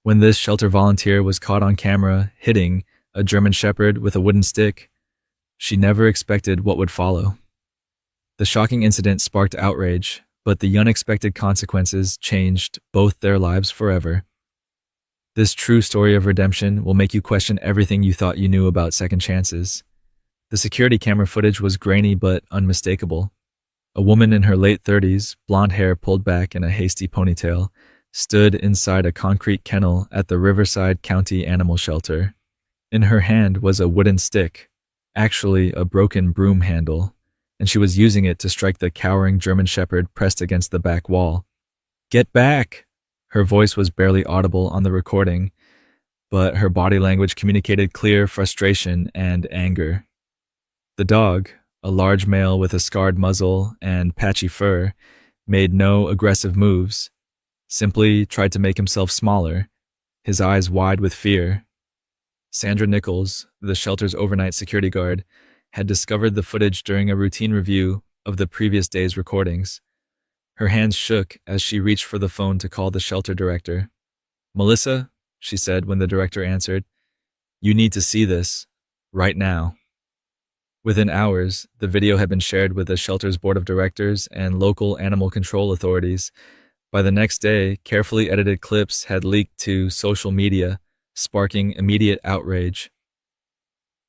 When this shelter volunteer was caught on camera hitting a German Shepherd with a wooden stick, she never expected what would follow. The shocking incident sparked outrage, but the unexpected consequences changed both their lives forever. This true story of redemption will make you question everything you thought you knew about second chances. The security camera footage was grainy but unmistakable. A woman in her late 30s, blonde hair pulled back in a hasty ponytail, stood inside a concrete kennel at the Riverside County Animal Shelter. In her hand was a wooden stick, actually a broken broom handle, and she was using it to strike the cowering German Shepherd pressed against the back wall. "Get back!" Her voice was barely audible on the recording, but her body language communicated clear frustration and anger. The dog, a large male with a scarred muzzle and patchy fur, made no aggressive moves, simply tried to make himself smaller, his eyes wide with fear. Sandra Nichols, the shelter's overnight security guard, had discovered the footage during a routine review of the previous day's recordings. Her hands shook as she reached for the phone to call the shelter director. "Melissa," she said when the director answered, "you need to see this, right now." Within hours, the video had been shared with the shelter's board of directors and local animal control authorities. By the next day, carefully edited clips had leaked to social media, sparking immediate outrage.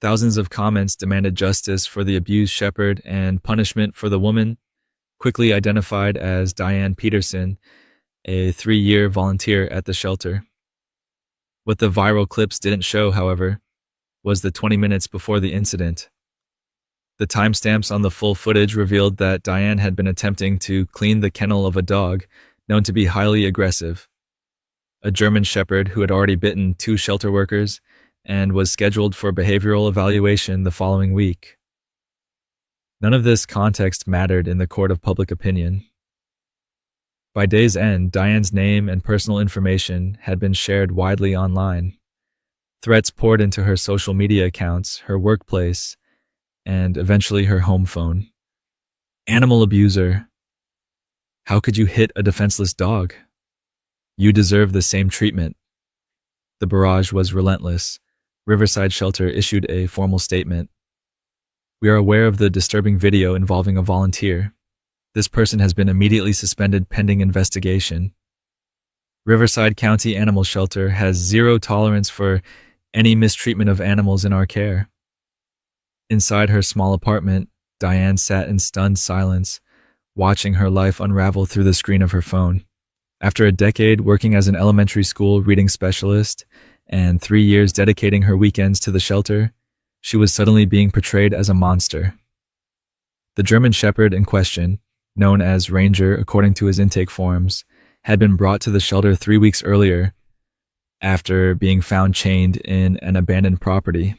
Thousands of comments demanded justice for the abused shepherd and punishment for the woman, quickly identified as Diane Peterson, a 3-year volunteer at the shelter. What the viral clips didn't show, however, was the 20 minutes before the incident. The timestamps on the full footage revealed that Diane had been attempting to clean the kennel of a dog known to be highly aggressive, a German Shepherd who had already bitten 2 shelter workers and was scheduled for behavioral evaluation the following week. None of this context mattered in the court of public opinion. By day's end, Diane's name and personal information had been shared widely online. Threats poured into her social media accounts, her workplace, and eventually her home phone. "Animal abuser. How could you hit a defenseless dog? You deserve the same treatment." The barrage was relentless. Riverside Shelter issued a formal statement. "We are aware of the disturbing video involving a volunteer. This person has been immediately suspended pending investigation. Riverside County Animal Shelter has zero tolerance for any mistreatment of animals in our care." Inside her small apartment, Diane sat in stunned silence, watching her life unravel through the screen of her phone. After a decade working as an elementary school reading specialist and 3 years dedicating her weekends to the shelter, she was suddenly being portrayed as a monster. The German Shepherd in question, known as Ranger according to his intake forms, had been brought to the shelter 3 weeks earlier after being found chained in an abandoned property.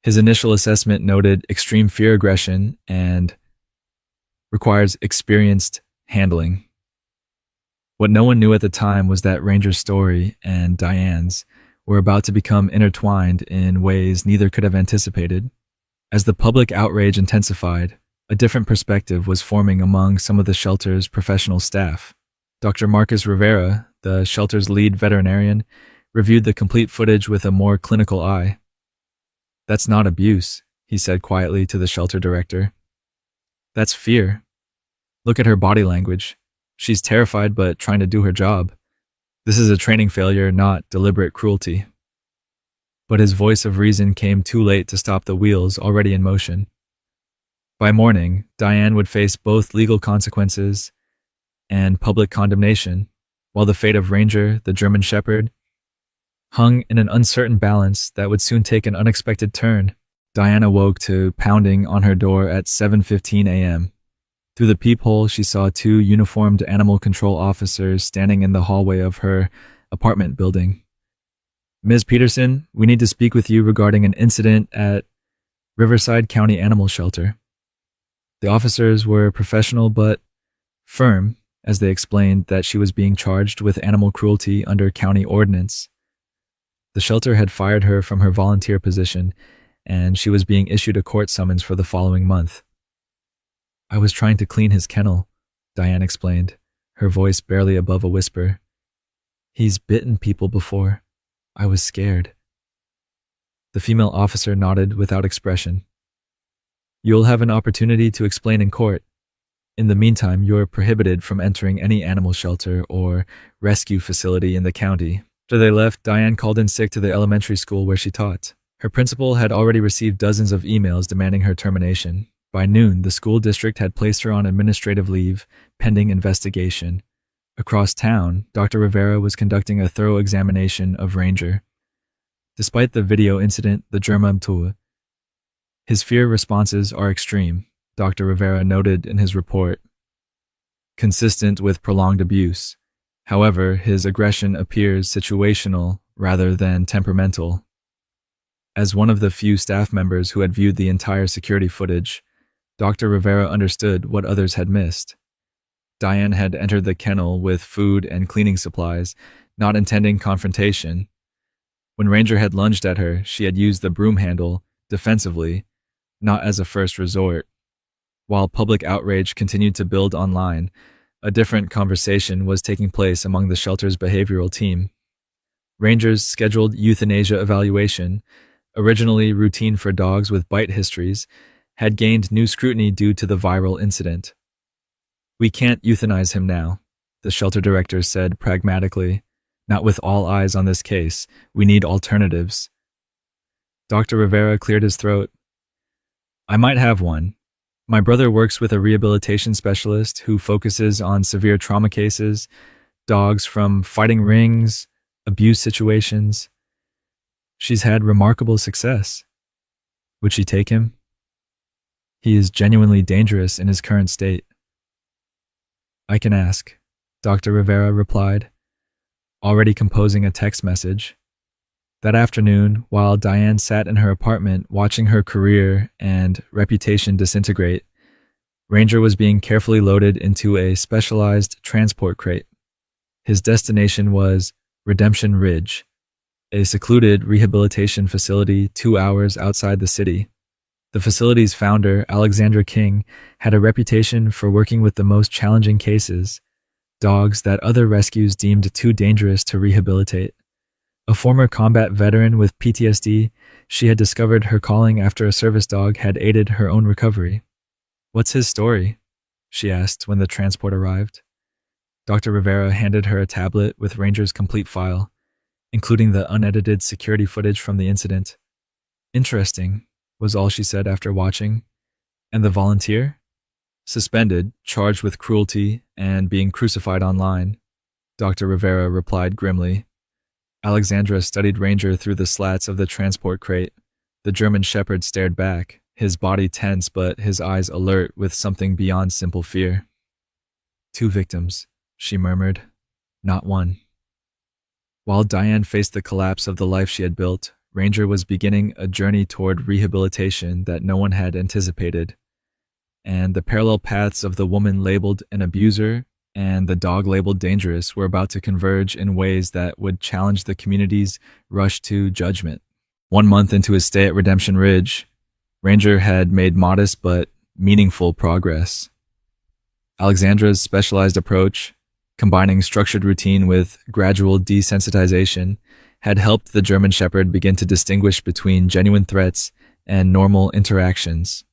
His initial assessment noted extreme fear aggression and requires experienced handling. What no one knew at the time was that Ranger's story and Diane's were about to become intertwined in ways neither could have anticipated. As the public outrage intensified, a different perspective was forming among some of the shelter's professional staff. Dr. Marcus Rivera, the shelter's lead veterinarian, reviewed the complete footage with a more clinical eye. "That's not abuse," he said quietly to the shelter director. "That's fear. Look at her body language. She's terrified but trying to do her job. This is a training failure, not deliberate cruelty." But his voice of reason came too late to stop the wheels already in motion. By morning, Diane would face both legal consequences and public condemnation, while the fate of Ranger, the German Shepherd, hung in an uncertain balance that would soon take an unexpected turn. Diane awoke to pounding on her door at 7:15 a.m. Through the peephole, she saw 2 uniformed animal control officers standing in the hallway of her apartment building. "Ms. Peterson, we need to speak with you regarding an incident at Riverside County Animal Shelter." The officers were professional but firm as they explained that she was being charged with animal cruelty under county ordinance. The shelter had fired her from her volunteer position, and she was being issued a court summons for the following month. "I was trying to clean his kennel," Diane explained, her voice barely above a whisper. He's bitten people before. I was scared. The female officer nodded without expression. You'll have an opportunity to explain in court. In the meantime, you're prohibited from entering any animal shelter or rescue facility in the county. After they left, Diane called in sick to the elementary school where she taught. Her principal had already received dozens of emails demanding her termination. By noon, the school district had placed her on administrative leave, pending investigation. Across town, Dr. Rivera was conducting a thorough examination of Ranger. Despite the video incident, the German Tour, his fear responses are extreme, Dr. Rivera noted in his report, consistent with prolonged abuse. However, his aggression appears situational rather than temperamental. As one of the few staff members who had viewed the entire security footage, Dr. Rivera understood what others had missed. Diane had entered the kennel with food and cleaning supplies, not intending confrontation. When Ranger had lunged at her, she had used the broom handle defensively, not as a first resort. While public outrage continued to build online, a different conversation was taking place among the shelter's behavioral team. Ranger's scheduled euthanasia evaluation, originally routine for dogs with bite histories, had gained new scrutiny due to the viral incident. We can't euthanize him now, the shelter director said pragmatically. Not with all eyes on this case. We need alternatives. Dr. Rivera cleared his throat. I might have one. My brother works with a rehabilitation specialist who focuses on severe trauma cases, dogs from fighting rings, abuse situations. She's had remarkable success. Would she take him? He is genuinely dangerous in his current state. I can ask, Dr. Rivera replied, already composing a text message. That afternoon, while Diane sat in her apartment watching her career and reputation disintegrate, Ranger was being carefully loaded into a specialized transport crate. His destination was Redemption Ridge, a secluded rehabilitation facility 2 hours outside the city. The facility's founder, Alexandra King, had a reputation for working with the most challenging cases, dogs that other rescues deemed too dangerous to rehabilitate. A former combat veteran with PTSD, she had discovered her calling after a service dog had aided her own recovery. What's his story? She asked when the transport arrived. Dr. Rivera handed her a tablet with Ranger's complete file, including the unedited security footage from the incident. Interesting, was all she said after watching. And the volunteer? Suspended, charged with cruelty, and being crucified online, Dr. Rivera replied grimly. Alexandra studied Ranger through the slats of the transport crate. The German Shepherd stared back, his body tense but his eyes alert with something beyond simple fear. 2 victims, she murmured, not one. While Diane faced the collapse of the life she had built, Ranger was beginning a journey toward rehabilitation that no one had anticipated. And the parallel paths of the woman labeled an abuser and the dog labeled dangerous were about to converge in ways that would challenge the community's rush to judgment. 1 month into his stay at Redemption Ridge, Ranger had made modest but meaningful progress. Alexandra's specialized approach, combining structured routine with gradual desensitization, had helped the German Shepherd begin to distinguish between genuine threats and normal interactions.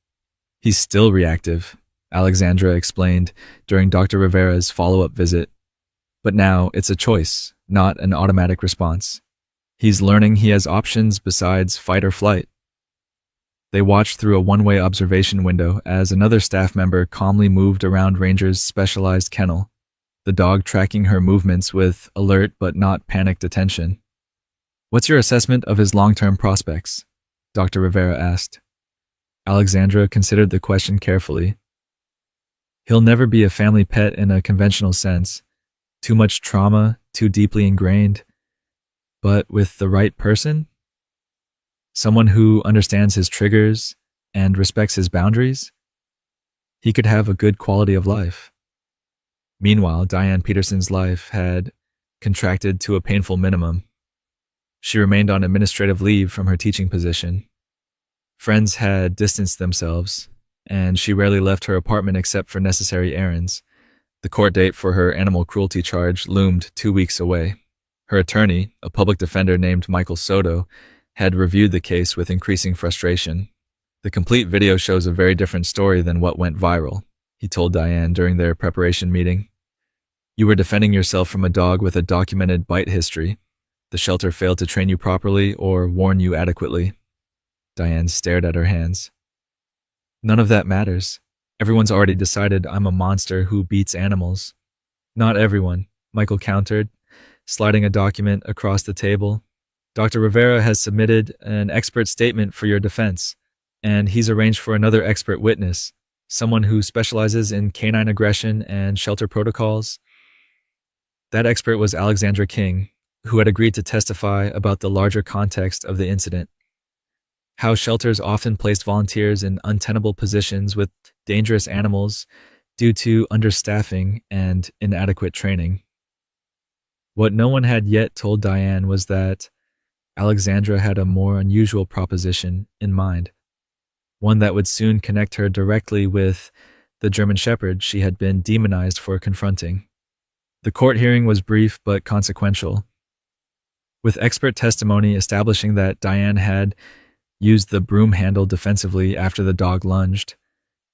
He's still reactive, Alexandra explained during Dr. Rivera's follow-up visit. But now it's a choice, not an automatic response. He's learning he has options besides fight or flight. They watched through a one-way observation window as another staff member calmly moved around Ranger's specialized kennel, the dog tracking her movements with alert but not panicked attention. What's your assessment of his long-term prospects? Dr. Rivera asked. Alexandra considered the question carefully. He'll never be a family pet in a conventional sense. Too much trauma, too deeply ingrained. But with the right person? Someone who understands his triggers and respects his boundaries? He could have a good quality of life. Meanwhile, Diane Peterson's life had contracted to a painful minimum. She remained on administrative leave from her teaching position. Friends had distanced themselves, and she rarely left her apartment except for necessary errands. The court date for her animal cruelty charge loomed 2 weeks away. Her attorney, a public defender named Michael Soto, had reviewed the case with increasing frustration. The complete video shows a very different story than what went viral, he told Diane during their preparation meeting. You were defending yourself from a dog with a documented bite history. The shelter failed to train you properly or warn you adequately. Diane stared at her hands. None of that matters. Everyone's already decided I'm a monster who beats animals. Not everyone, Michael countered, sliding a document across the table. Dr. Rivera has submitted an expert statement for your defense, and he's arranged for another expert witness, someone who specializes in canine aggression and shelter protocols. That expert was Alexandra King, who had agreed to testify about the larger context of the incident. How shelters often placed volunteers in untenable positions with dangerous animals due to understaffing and inadequate training. What no one had yet told Diane was that Alexandra had a more unusual proposition in mind, one that would soon connect her directly with the German Shepherd she had been demonized for confronting. The court hearing was brief but consequential, with expert testimony establishing that Diane had used the broom handle defensively after the dog lunged,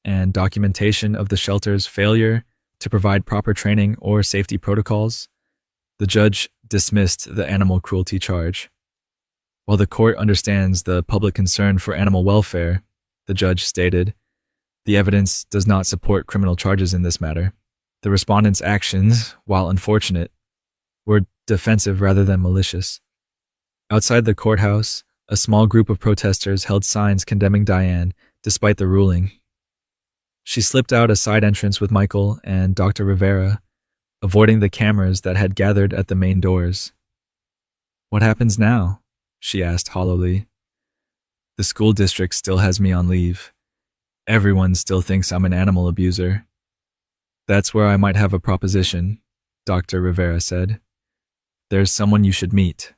and documentation of the shelter's failure to provide proper training or safety protocols. The judge dismissed the animal cruelty charge. While the court understands the public concern for animal welfare, the judge stated, the evidence does not support criminal charges in this matter. The respondent's actions, while unfortunate, were defensive rather than malicious. Outside the courthouse, a small group of protesters held signs condemning Diane despite the ruling. She slipped out a side entrance with Michael and Dr. Rivera, avoiding the cameras that had gathered at the main doors. What happens now? She asked hollowly. The school district still has me on leave. Everyone still thinks I'm an animal abuser. That's where I might have a proposition, Dr. Rivera said. There's someone you should meet.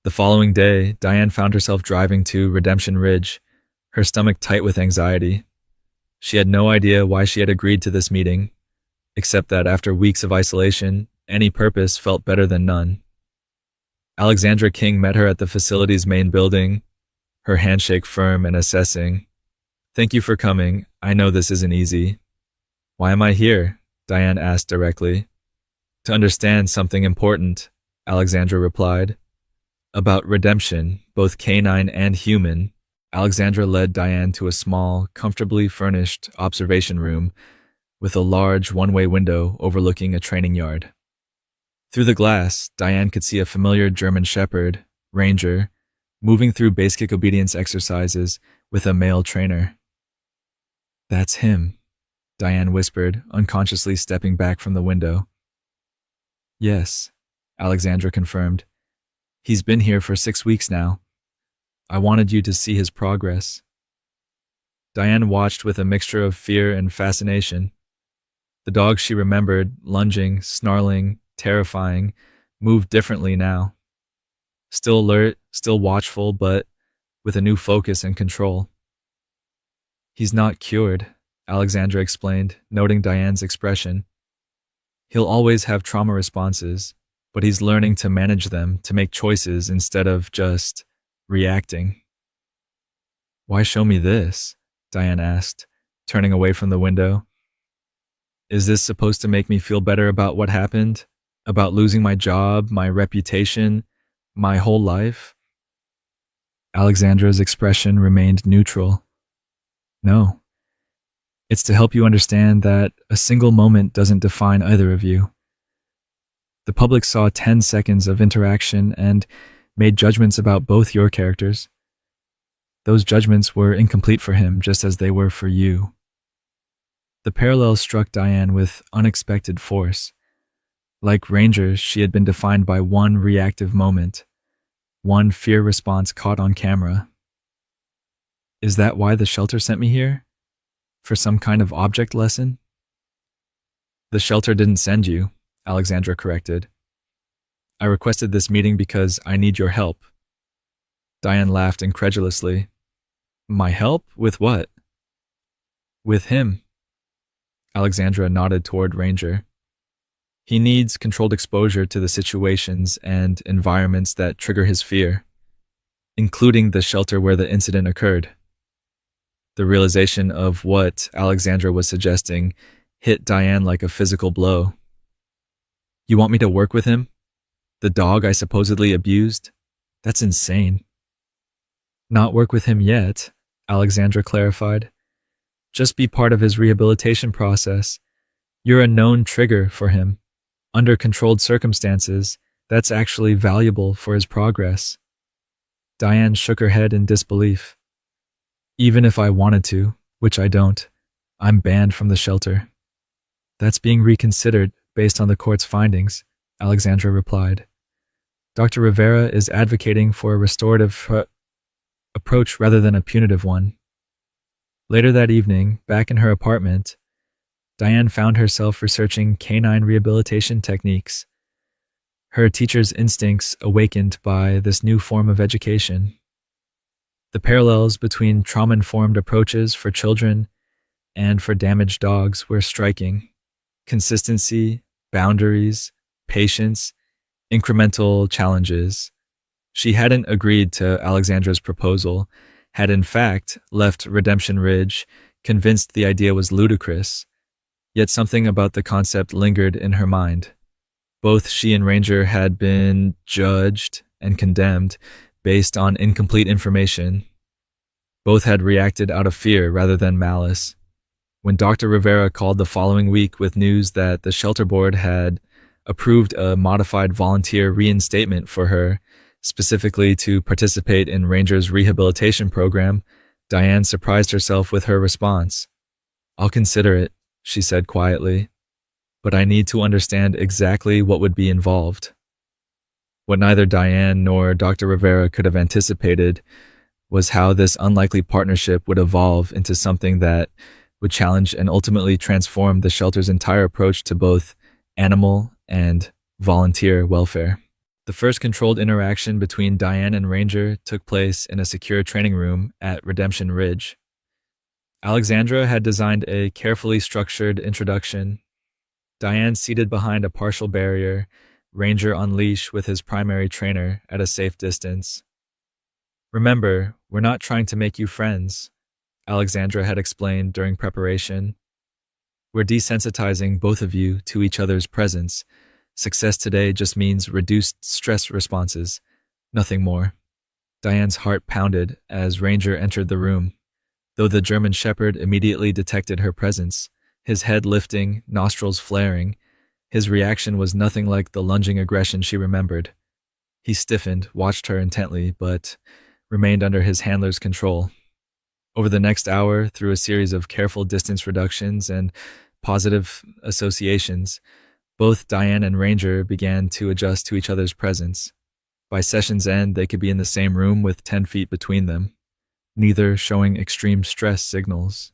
The following day, Diane found herself driving to Redemption Ridge, her stomach tight with anxiety. She had no idea why she had agreed to this meeting, except that after weeks of isolation, any purpose felt better than none. Alexandra King met her at the facility's main building, her handshake firm and assessing. Thank you for coming. I know this isn't easy. Why am I here? Diane asked directly. To understand something important, Alexandra replied. About redemption, both canine and human, Alexandra led Diane to a small, comfortably furnished observation room with a large one-way window overlooking a training yard. Through the glass, Diane could see a familiar German Shepherd, Ranger, moving through basic obedience exercises with a male trainer. That's him, Diane whispered, unconsciously stepping back from the window. Yes, Alexandra confirmed. He's been here for 6 weeks now. I wanted you to see his progress. Diane watched with a mixture of fear and fascination. The dog she remembered, lunging, snarling, terrifying, moved differently now. Still alert, still watchful, but with a new focus and control. He's not cured, Alexandra explained, noting Diane's expression. He'll always have trauma responses, but he's learning to manage them, to make choices instead of just reacting. Why show me this? Diane asked, turning away from the window. Is this supposed to make me feel better about what happened? About losing my job, my reputation, my whole life? Alexandra's expression remained neutral. No. It's to help you understand that a single moment doesn't define either of you. The public saw 10 seconds of interaction and made judgments about both your characters. Those judgments were incomplete for him, just as they were for you. The parallel struck Diane with unexpected force. Like Ranger, she had been defined by one reactive moment, one fear response caught on camera. Is that why the shelter sent me here? For some kind of object lesson? The shelter didn't send you, Alexandra corrected. I requested this meeting because I need your help. Diane laughed incredulously. My help? With what? With him. Alexandra nodded toward Ranger. He needs controlled exposure to the situations and environments that trigger his fear, including the shelter where the incident occurred. The realization of what Alexandra was suggesting hit Diane like a physical blow. You want me to work with him? The dog I supposedly abused? That's insane. Not work with him yet, Alexandra clarified. Just be part of his rehabilitation process. You're a known trigger for him. Under controlled circumstances, that's actually valuable for his progress. Diane shook her head in disbelief. Even if I wanted to, which I don't, I'm banned from the shelter. That's being reconsidered based on the court's findings, Alexandra replied. Dr. Rivera is advocating for a restorative approach rather than a punitive one. Later that evening, back in her apartment, Diane found herself researching canine rehabilitation techniques. Her teacher's instincts awakened by this new form of education. The parallels between trauma-informed approaches for children and for damaged dogs were striking. Consistency, boundaries, patience, incremental challenges. She hadn't agreed to Alexandra's proposal, had in fact left Redemption Ridge, convinced the idea was ludicrous, yet something about the concept lingered in her mind. Both she and Ranger had been judged and condemned based on incomplete information. Both had reacted out of fear rather than malice. When Dr. Rivera called the following week with news that the shelter board had approved a modified volunteer reinstatement for her, specifically to participate in Ranger's rehabilitation program, Diane surprised herself with her response. I'll consider it, she said quietly, but I need to understand exactly what would be involved. What neither Diane nor Dr. Rivera could have anticipated was how this unlikely partnership would evolve into something that would challenge and ultimately transform the shelter's entire approach to both animal and volunteer welfare. The first controlled interaction between Diane and Ranger took place in a secure training room at Redemption Ridge. Alexandra had designed a carefully structured introduction. Diane seated behind a partial barrier, Ranger on leash with his primary trainer at a safe distance. Remember, we're not trying to make you friends, Alexandra had explained during preparation. We're desensitizing both of you to each other's presence. Success today just means reduced stress responses, nothing more. Diane's heart pounded as Ranger entered the room. Though the German Shepherd immediately detected her presence, his head lifting, nostrils flaring, his reaction was nothing like the lunging aggression she remembered. He stiffened, watched her intently, but remained under his handler's control. Over the next hour, through a series of careful distance reductions and positive associations, both Diane and Ranger began to adjust to each other's presence. By session's end, they could be in the same room with 10 feet between them, neither showing extreme stress signals.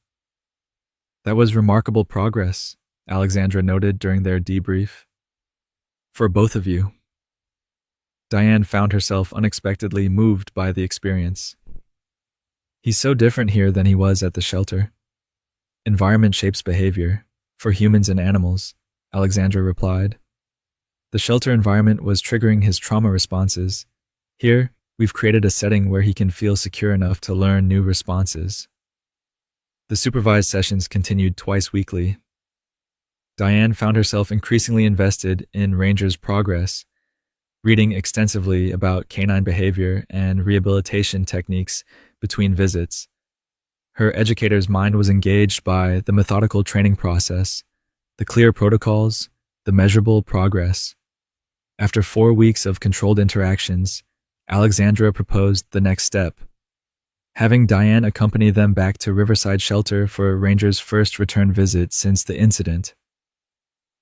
That was remarkable progress, Alexandra noted during their debrief. For both of you. Diane found herself unexpectedly moved by the experience. He's so different here than he was at the shelter. Environment shapes behavior, for humans and animals, Alexandra replied. The shelter environment was triggering his trauma responses. Here, we've created a setting where he can feel secure enough to learn new responses. The supervised sessions continued twice weekly. Diane found herself increasingly invested in Ranger's progress, reading extensively about canine behavior and rehabilitation techniques between visits. Her educator's mind was engaged by the methodical training process, the clear protocols, the measurable progress. After 4 weeks of controlled interactions, Alexandra proposed the next step, having Diane accompany them back to Riverside Shelter for Ranger's first return visit since the incident.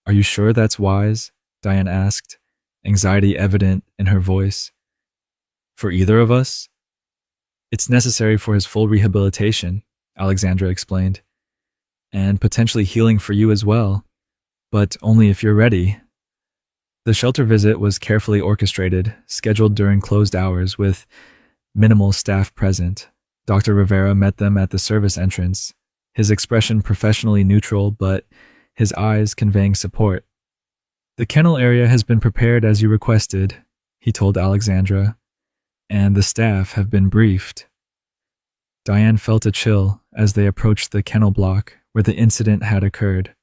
Are you sure that's wise? Diane asked, anxiety evident in her voice. For either of us? It's necessary for his full rehabilitation, Alexandra explained, and potentially healing for you as well, but only if you're ready. The shelter visit was carefully orchestrated, scheduled during closed hours with minimal staff present. Dr. Rivera met them at the service entrance, his expression professionally neutral, but his eyes conveying support. The kennel area has been prepared as you requested, he told Alexandra, and the staff have been briefed. Diane felt a chill as they approached the kennel block where the incident had occurred.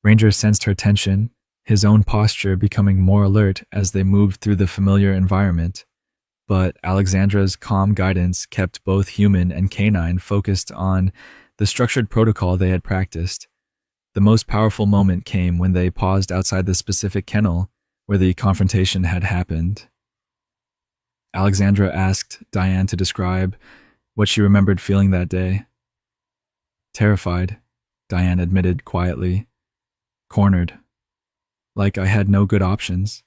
Ranger sensed her tension, his own posture becoming more alert as they moved through the familiar environment. But Alexandra's calm guidance kept both human and canine focused on the structured protocol they had practiced. The most powerful moment came when they paused outside the specific kennel where the confrontation had happened. Alexandra asked Diane to describe what she remembered feeling that day. Terrified, Diane admitted quietly. Cornered. Like I had no good options.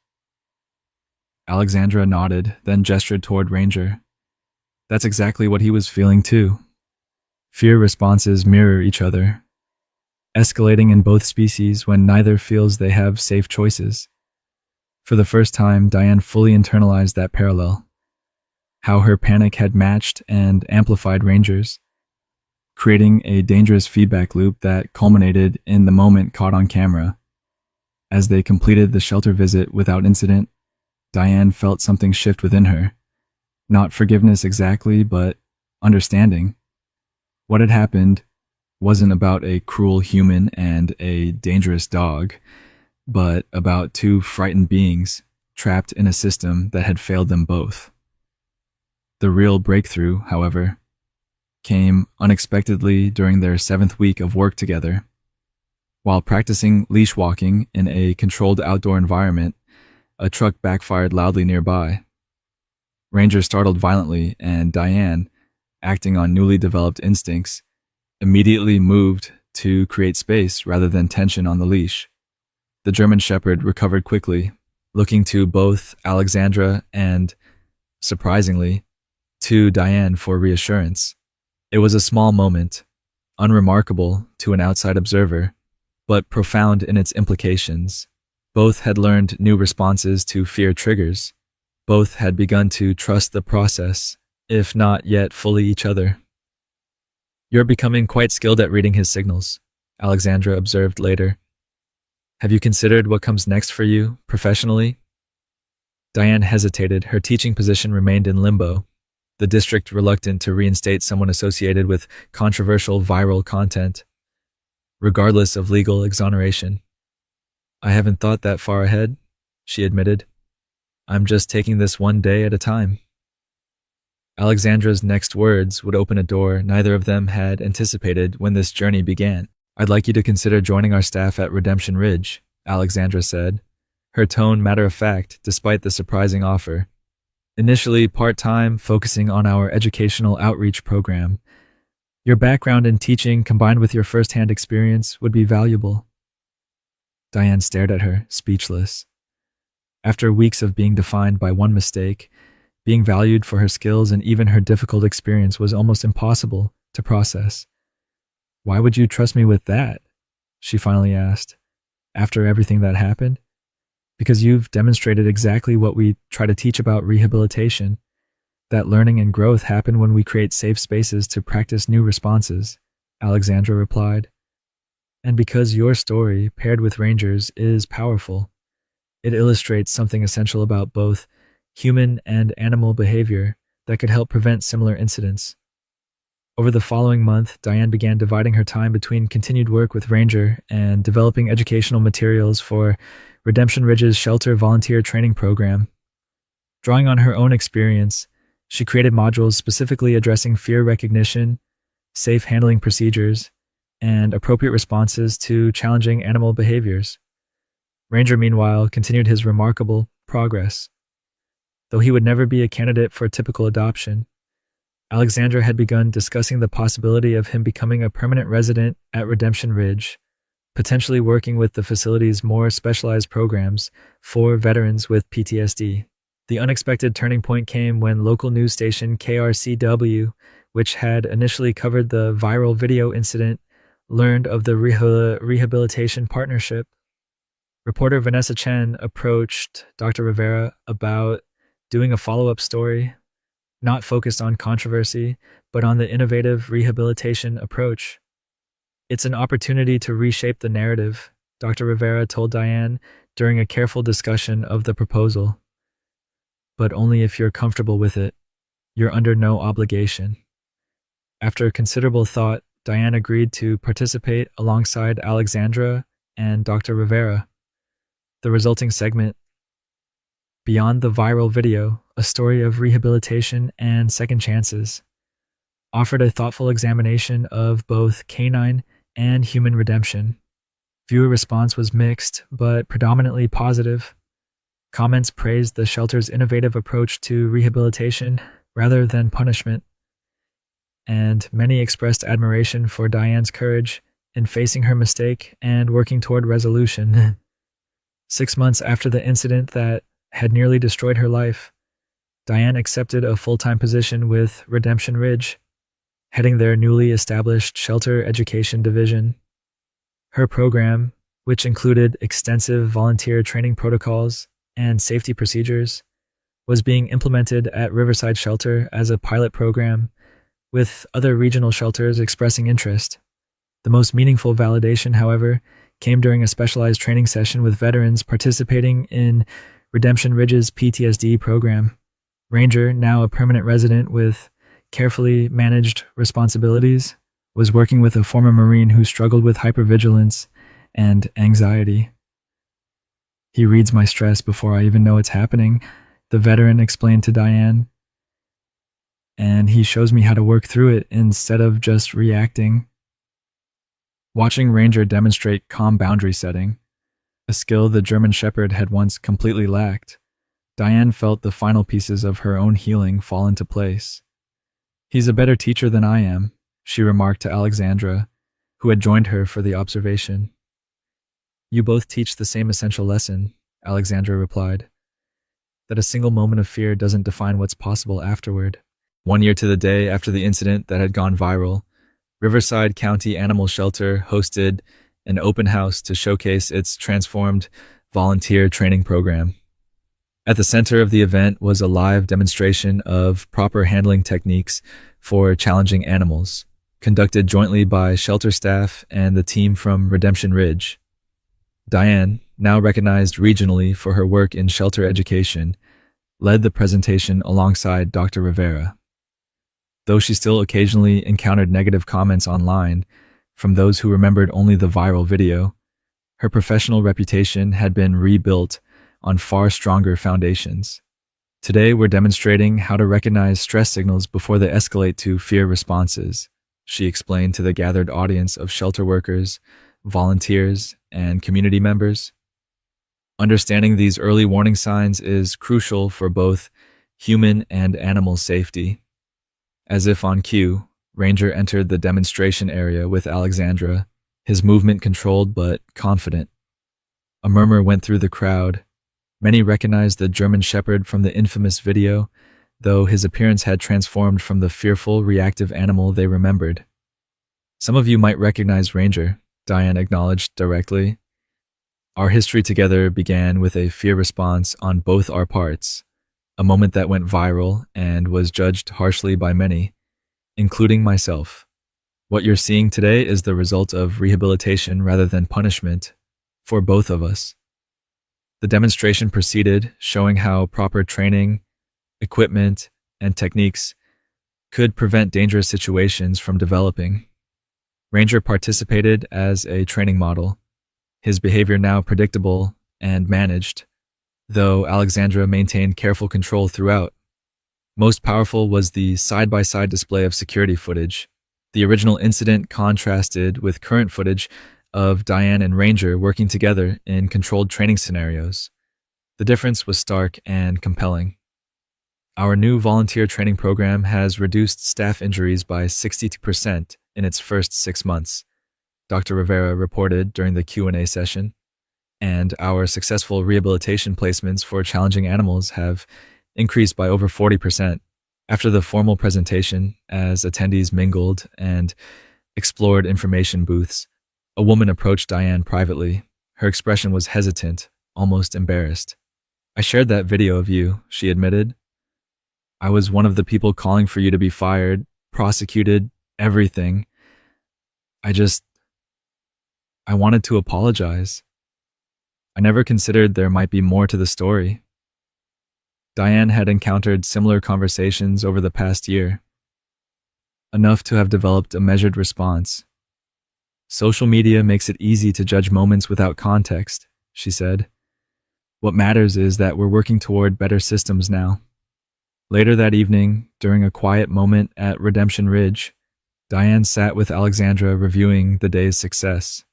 Alexandra nodded, then gestured toward Ranger. That's exactly what he was feeling too. Fear responses mirror each other, escalating in both species when neither feels they have safe choices. For the first time, Diane fully internalized that parallel. How her panic had matched and amplified Ranger's, creating a dangerous feedback loop that culminated in the moment caught on camera. As they completed the shelter visit without incident, Diane felt something shift within her. Not forgiveness exactly, but understanding. What had happened wasn't about a cruel human and a dangerous dog, but about two frightened beings trapped in a system that had failed them both. The real breakthrough, however, came unexpectedly during their 7th week of work together. While practicing leash walking in a controlled outdoor environment, a truck backfired loudly nearby. Ranger startled violently, and Diane, acting on newly developed instincts, immediately moved to create space rather than tension on the leash. The German Shepherd recovered quickly, looking to both Alexandra and, surprisingly, to Diane for reassurance. It was a small moment, unremarkable to an outside observer, but profound in its implications. Both had learned new responses to fear triggers. Both had begun to trust the process, if not yet fully each other. You're becoming quite skilled at reading his signals, Alexandra observed later. Have you considered what comes next for you, professionally? Diane hesitated. Her teaching position remained in limbo, the district reluctant to reinstate someone associated with controversial viral content, regardless of legal exoneration. I haven't thought that far ahead, she admitted. I'm just taking this one day at a time. Alexandra's next words would open a door neither of them had anticipated when this journey began. I'd like you to consider joining our staff at Redemption Ridge, Alexandra said, her tone matter-of-fact despite the surprising offer. Initially part-time, focusing on our educational outreach program. Your background in teaching combined with your first-hand experience would be valuable. Diane stared at her, speechless. After weeks of being defined by one mistake, being valued for her skills and even her difficult experience was almost impossible to process. Why would you trust me with that? She finally asked. After everything that happened? Because you've demonstrated exactly what we try to teach about rehabilitation, that learning and growth happen when we create safe spaces to practice new responses, Alexandra replied. And because your story, paired with Ranger's, is powerful, it illustrates something essential about both human and animal behavior that could help prevent similar incidents. Over the following month, Diane began dividing her time between continued work with Ranger and developing educational materials for Redemption Ridge's shelter volunteer training program. Drawing on her own experience, she created modules specifically addressing fear recognition, safe handling procedures, and appropriate responses to challenging animal behaviors. Ranger, meanwhile, continued his remarkable progress. Though he would never be a candidate for typical adoption, Alexandra had begun discussing the possibility of him becoming a permanent resident at Redemption Ridge, potentially working with the facility's more specialized programs for veterans with PTSD. The unexpected turning point came when local news station KRCW, which had initially covered the viral video incident, learned of the rehabilitation partnership. Reporter Vanessa Chen approached Dr. Rivera about doing a follow-up story, not focused on controversy, but on the innovative rehabilitation approach. It's an opportunity to reshape the narrative, Dr. Rivera told Diane, during a careful discussion of the proposal, but only if you're comfortable with it. You're under no obligation. After considerable thought, Diane agreed to participate alongside Alexandra and Dr. Rivera. The resulting segment, Beyond the Viral Video, a story of rehabilitation and second chances, offered a thoughtful examination of both canine and human redemption. Viewer response was mixed, but predominantly positive. Comments praised the shelter's innovative approach to rehabilitation rather than punishment, and many expressed admiration for Diane's courage in facing her mistake and working toward resolution. 6 months after the incident that had nearly destroyed her life, Diane accepted a full-time position with Redemption Ridge, heading their newly established shelter education division. Her program, which included extensive volunteer training protocols and safety procedures, was being implemented at Riverside Shelter as a pilot program, with other regional shelters expressing interest. The most meaningful validation, however, came during a specialized training session with veterans participating in Redemption Ridge's PTSD program. Ranger, now a permanent resident with carefully managed responsibilities, was working with a former Marine who struggled with hypervigilance and anxiety. "He reads my stress before I even know it's happening," the veteran explained to Diane, "and he shows me how to work through it instead of just reacting." Watching Ranger demonstrate calm boundary setting, a skill the German Shepherd had once completely lacked, Diane felt the final pieces of her own healing fall into place. "He's a better teacher than I am," she remarked to Alexandra, who had joined her for the observation. "You both teach the same essential lesson," Alexandra replied, "that a single moment of fear doesn't define what's possible afterward." 1 year to the day after the incident that had gone viral, Riverside County Animal Shelter hosted an open house to showcase its transformed volunteer training program. At the center of the event was a live demonstration of proper handling techniques for challenging animals, conducted jointly by shelter staff and the team from Redemption Ridge. Diane, now recognized regionally for her work in shelter education, led the presentation alongside Dr. Rivera. Though she still occasionally encountered negative comments online from those who remembered only the viral video, her professional reputation had been rebuilt on far stronger foundations. "Today we're demonstrating how to recognize stress signals before they escalate to fear responses," she explained to the gathered audience of shelter workers, volunteers, and community members. "Understanding these early warning signs is crucial for both human and animal safety." As if on cue, Ranger entered the demonstration area with Alexandra, his movement controlled but confident. A murmur went through the crowd. Many recognized the German Shepherd from the infamous video, though his appearance had transformed from the fearful, reactive animal they remembered. "Some of you might recognize Ranger," Diane acknowledged directly. "Our history together began with a fear response on both our parts, a moment that went viral and was judged harshly by many, including myself. What you're seeing today is the result of rehabilitation rather than punishment for both of us." The demonstration proceeded, showing how proper training, equipment, and techniques could prevent dangerous situations from developing. Ranger participated as a training model, his behavior now predictable and managed, though Alexandra maintained careful control throughout. Most powerful was the side-by-side display of security footage. The original incident contrasted with current footage of Diane and Ranger working together in controlled training scenarios. The difference was stark and compelling. "Our new volunteer training program has reduced staff injuries by 62% in its first 6 months," Dr. Rivera reported during the Q&A session. "And our successful rehabilitation placements for challenging animals have increased by over 40%. After the formal presentation, as attendees mingled and explored information booths, a woman approached Diane privately. Her expression was hesitant, almost embarrassed. "I shared that video of you," she admitted. "I was one of the people calling for you to be fired, prosecuted, everything. I wanted to apologize." I never considered there might be more to the story. Diane had encountered similar conversations over the past year, enough to have developed a measured response. Social media makes it easy to judge moments without context, she said. What matters is that we're working toward better systems now. Later that evening, during a quiet moment at Redemption Ridge, Diane sat with Alexandra reviewing the day's success.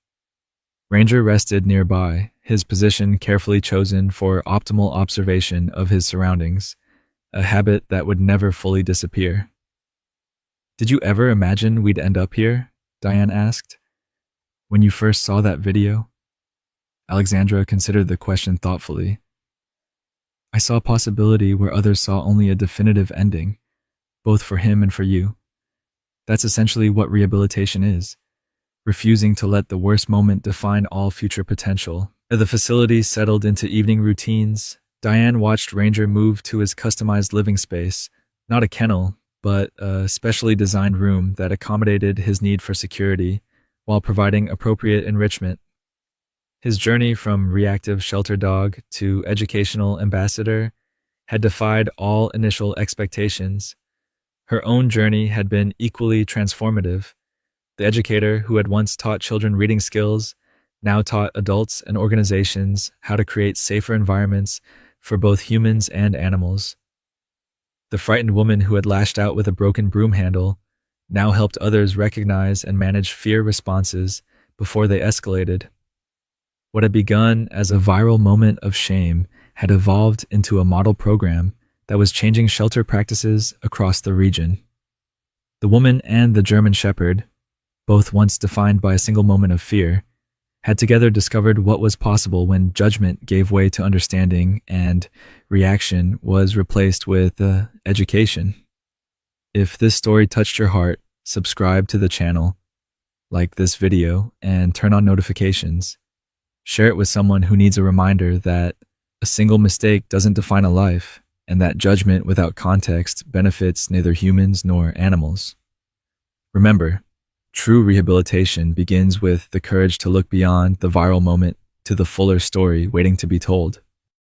Ranger rested nearby, his position carefully chosen for optimal observation of his surroundings, a habit that would never fully disappear. Did you ever imagine we'd end up here? Diane asked. When you first saw that video? Alexandra considered the question thoughtfully. I saw a possibility where others saw only a definitive ending, both for him and for you. That's essentially what rehabilitation is, refusing to let the worst moment define all future potential. As the facility settled into evening routines, Diane watched Ranger move to his customized living space, not a kennel, but a specially designed room that accommodated his need for security while providing appropriate enrichment. His journey from reactive shelter dog to educational ambassador had defied all initial expectations. Her own journey had been equally transformative. The educator who had once taught children reading skills now taught adults and organizations how to create safer environments for both humans and animals. The frightened woman who had lashed out with a broken broom handle now helped others recognize and manage fear responses before they escalated. What had begun as a viral moment of shame had evolved into a model program that was changing shelter practices across the region. The woman and the German Shepherd, both once defined by a single moment of fear, had together discovered what was possible when judgment gave way to understanding and reaction was replaced with education. If this story touched your heart, subscribe to the channel, like this video, and turn on notifications. Share it with someone who needs a reminder that a single mistake doesn't define a life, and that judgment without context benefits neither humans nor animals. Remember, true rehabilitation begins with the courage to look beyond the viral moment to the fuller story waiting to be told.